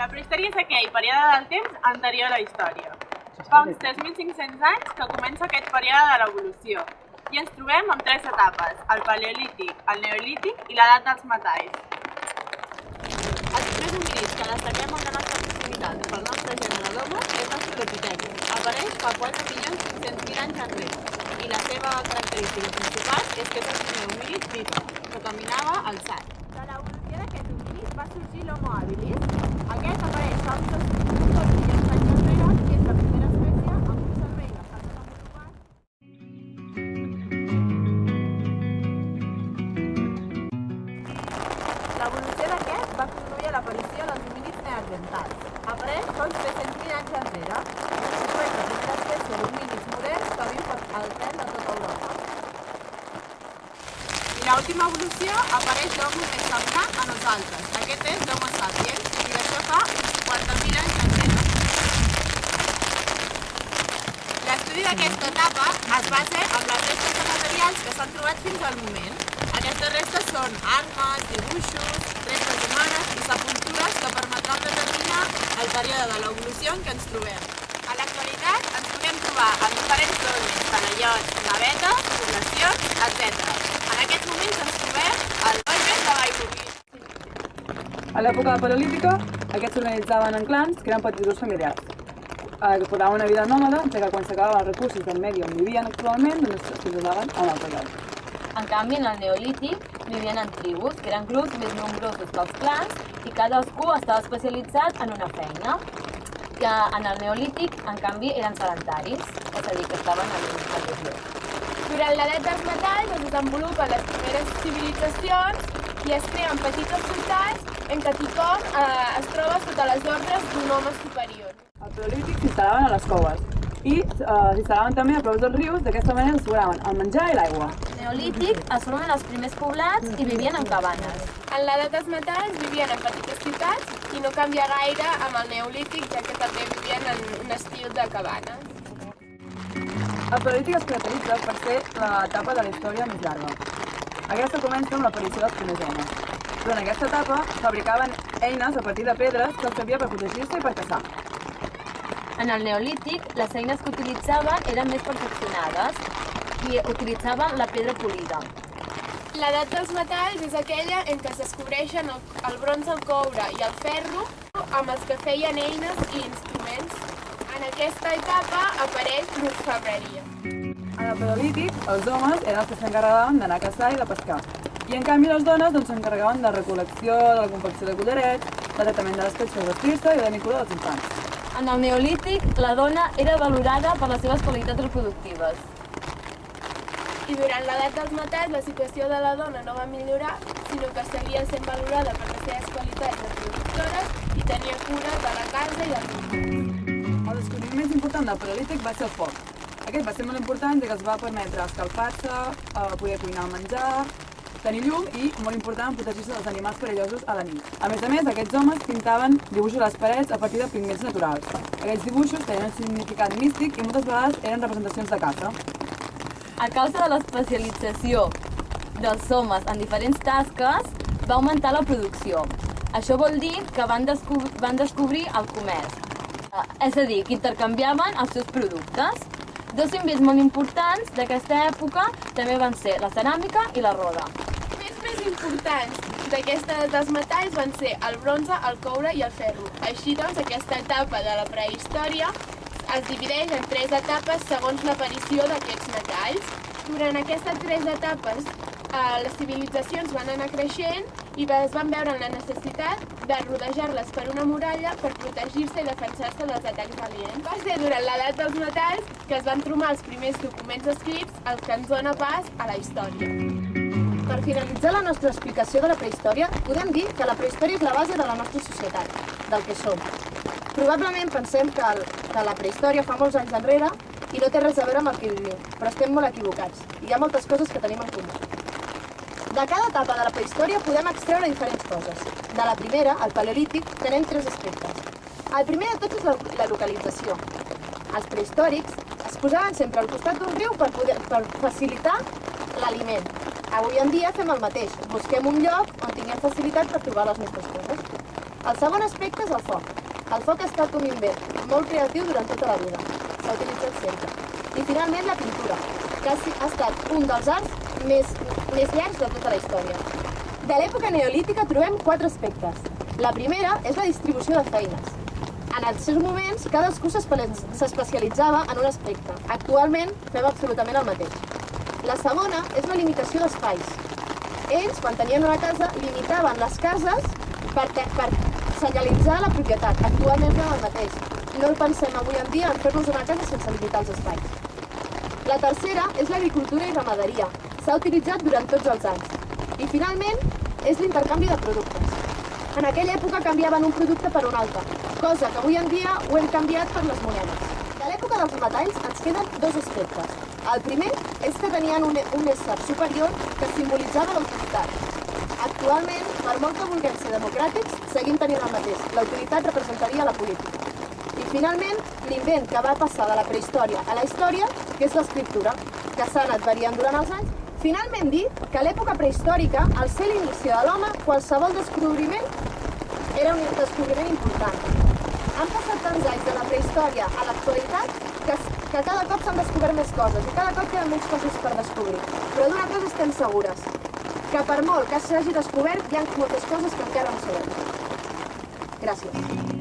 La prehistòria és aquell període del temps anterior a la història. Fa uns 3.500 anys que comença aquest període de l'evolució i ens trobem amb 3 etapes, el paleolític, el neolític i l'edat dels metalls. Els primers homínids que destaquem en la nostra proximitat pel nostre gènere d'Homo és l'Australopithecus. Apareix fa 4.500.000 anys enrere i la seva característica principal és que és el primer homínis bíped que caminava alçat. De l'evolució d'aquest homínis va sorgir l'Homo habilis. Aquest apareix fa uns 2 milions d'anys enrere i és la primera espècie amb un cervell bastant desenvolupat. L'evolució d'aquest va conduir a l'aparició dels homínids neandertals. Apareix fa uns 300.000 anys enrere i constitueix la primera espècie d'homínids moderns que viu al tern de tota Europa. I l'última evolució apareix l'Homo més semblant a nosaltres. Aquest és l'Homo sapiens i d'això fa uns 50.000 anys enrere. L'estudi d'aquesta etapa es basa en les restes de materials que s'han trobat fins al moment. Aquestes restes són armes, dibuixos, restes humanes i sepultures que permetran determinar el període de l'evolució en què ens trobem. A l'actualitat ens podem trobar en diferents zones, talaiots, navetes, poblacions, etc. En aquests moments ens trobem al Vallès de Vallrubí. A l'època paleolítica, aquests s'organitzaven en clans que eren petits grups familiars, que portaven una vida nòmada, ja que quan s'acabaven els recursos del medi on vivien actualment, doncs es trasladaven a un altre lloc. En canvi, en el neolític vivien en tribus, que eren grups més nombrosos que els clans i cadascú estava especialitzat en una feina. Que en el neolític, en canvi, eren sedentaris, és a dir, que estaven en un lloc. Durant l'edat dels metalls es desenvolupen les primeres civilitzacions i es creen petites ciutats en què tothom es troba sota les ordres d'un home superior. Al paleolític s'instal·laven a les coves i s'instal·laven també a prop dels rius, d'aquesta manera asseguraven el menjar i l'aigua. Al neolític es formen els primers poblats i vivien en cabanes. En l'edat dels metalls vivien en petites ciutats i no canvia gaire amb el neolític, ja que també vivien en un estil de cabanes. El paleolític es caracteritza per ser l'etapa de la història més llarga. Aquesta comença amb l'aparició dels primers homes. Durant aquesta etapa fabricaven eines a partir de pedres que els servia per protegir-se i per caçar. En el neolític, les eines que utilitzaven eren més perfeccionades i utilitzaven la pedra polida. L'edat dels metalls és aquella en què es descobreixen el bronze, el coure i el ferro amb els que feien eines i instruments. En aquesta etapa apareix l'orfebreria. En el paleolític, els homes eren els que s'encarregaven d'anar a caçar i de pescar. I en canvi les dones s'encarregaven de recol·lecció, de la confecció de collarets, de tractament de les pells per vestir-se i de tenir cura dels infants. En el neolític, la dona era valorada per les seves qualitats reproductives. I durant l'edat dels metalls la situació de la dona no va millorar, sinó que seguia sent valorada per les seves qualitats reproductores i tenia cura de la casa i dels infants. El descobriment més important del paleolític va ser el foc. Aquest va ser molt important ja que els va permetre escalfar-se, poder cuinar el menjar, tenir llum i, molt important, protegir-se dels animals perillosos a la nit. A més, aquests homes pintaven dibuixos a les parets a partir de pigments naturals. Aquests dibuixos tenien un significat místic i moltes vegades eren representacions de caça. A causa de l'especialització dels homes en diferents tasques, va augmentar la producció. Això vol dir que van descobrir el comerç, és a dir, que intercanviaven els seus productes. Dos invents molt importants d'aquesta època també van ser la ceràmica i la roda. Els més importants d'aquesta dels metalls van ser el bronze, el coure i el ferro. Així doncs, aquesta etapa de la prehistòria es divideix en 3 etapes segons l'aparició d'aquests metalls. Durant aquestes 3 etapes, les civilitzacions van anar creixent i es van veure la necessitat de rodejar-les per una muralla per protegir-se i defensar-se dels atacs aliens. Va ser durant l'edat dels metalls que es van trobar els primers documents escrits, els que ens dona pas a la història. Per finalitzar la nostra explicació de la prehistòria, podem dir que la prehistòria és la base de la nostra societat, del que som. Probablement pensem que la prehistòria fa molts anys enrere i no té res a veure amb el que vivim, però estem molt equivocats. Hi ha moltes coses que tenim en comú. De cada etapa de la prehistòria podem extreure diferents coses. De la primera, el paleolític, tenem 3 aspectes. El primer de tots és la localització. Els prehistòrics es posaven sempre al costat d'un riu per facilitar l'aliment. Avui en dia fem el mateix. Busquem un lloc on tinguem facilitat per trobar les nostres coses. El segon aspecte és el foc. El foc ha estat un invent molt creatiu durant tota la vida. S'ha utilitzat sempre. I finalment la pintura, que ha estat un dels arts més llargs de tota la història. De l'època neolítica trobem 4 aspectes. La primera és la distribució de feines. En els seus moments, cadascú s'especialitzava en un aspecte. Actualment fem absolutament el mateix. La segona és la limitació d'espais. Ells, quan tenien una casa, limitaven les cases per senyalitzar la propietat. Actualment fem el mateix. No el pensem avui en dia en fer-nos una casa sense limitar els espais. La tercera és l'agricultura i ramaderia. S'ha utilitzat durant tots els anys. I finalment és l'intercanvi de productes. En aquella època canviaven un producte per un altre, cosa que avui en dia ho hem canviat per les monedes. De l'època dels metalls ens queden 2 aspectes. El primer és que tenien un ésser superior que simbolitzava l'autoritat. Actualment, per molt que vulguem ser democràtics, seguim tenint el mateix. L'autoritat representaria la política. I finalment, l'invent que va passar de la prehistòria a la història, que és l'escriptura, que s'ha anat variant durant els anys. Finalment dir que a l'època prehistòrica, al ser l'inici de l'home, qualsevol descobriment era un descobriment important. Han passat tants anys de la prehistòria a l'actualitat que cada cop s'han descobert més coses i cada cop queden menys coses per descobrir. Però d'una cosa estem segures, que per molt que s'hagi descobert, hi ha moltes coses que encara no sabem. Gràcies.